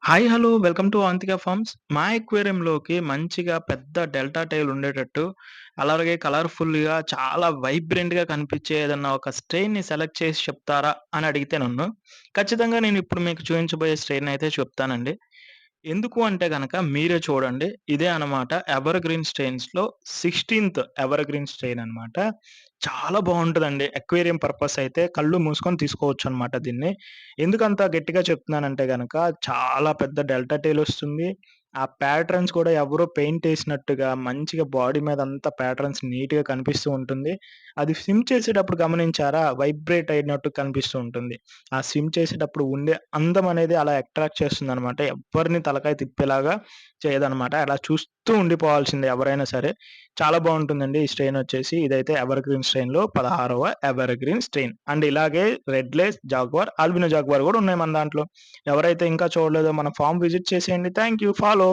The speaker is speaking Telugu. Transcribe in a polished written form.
Hi! Hello! Welcome to Avantika farms. మా ఎక్వేరియంలోకి మంచిగా పెద్ద డెల్టా టైల్ ఉండేటట్టు, అలాగే కలర్‌ఫుల్‌గా చాలా వైబ్రెంట్‌గా కనిపించే ఏదన్నా ఒక స్ట్రెయిన్‌ని సెలెక్ట్ చేసి చెప్తారా అని అడిగితే నన్ను, ఖచ్చితంగా నేనిప్పుడు మీకు చూయించబోయే స్ట్రెయిన్ అయితే చెప్తానండి. ఎందుకు అంటే గనక మీరే చూడండి. ఇదే అనమాట ఎవర్‌గ్రీన్ స్ట్రెయిన్స్‌లో 16థ్ ఎవర్‌గ్రీన్ స్ట్రెయిన్ అనమాట. చాలా బావుంటదండి. అక్వేరియం పర్పస్ అయితే కళ్ళు మూసుకొని తీసుకోవచ్చనమాట దీన్ని. ఎందుకంత గట్టిగా చెప్తున్నానంటే గనక చాలా పెద్ద డెల్టా టెయిల్ ఒస్తుంది. ఆ ప్యాట్రన్స్ కూడా ఎవరో పెయింటేసినట్టుగా మంచిగా బాడీ మీదంతా ప్యాట్రన్స్ నీట్‌గా కనిపిస్తూ ఉంటుంది. అది స్విమ్ చేసేటప్పుడు గమనించారా? వైబ్రేట్ అయినట్టు కనిపిస్తూ ఉంటుంది. ఆ స్విమ్ చేసేటప్పుడు ఉండే అందం అనేది అలా అట్రాక్ట్ చేస్తుందనమాట. ఎవ్వరిని తలకాయ తిప్పేలాగా చేయదనమాట. అలా చూస్తూ ఉండిపోవాల్సిందే ఎవరైనా సరే. చాలా బావుంటుందండి ఈ స్ట్రెయినొచ్చేసి. ఇదైతే ఎవర్‌గ్రీన్ స్ట్రెయిన్‌లో 16వ ఎవర్‌గ్రీన్ స్ట్రెయిన్. అండ్ ఇలాగే red lace jaguar, albino jaguar గూడా ఉన్నాయి మన దాంట్లో. ఎవరైతే ఇంకా చూడలేదో మన ఫార్మ్ విజిట్ చేసేయండి. Thank you. ఫాలో.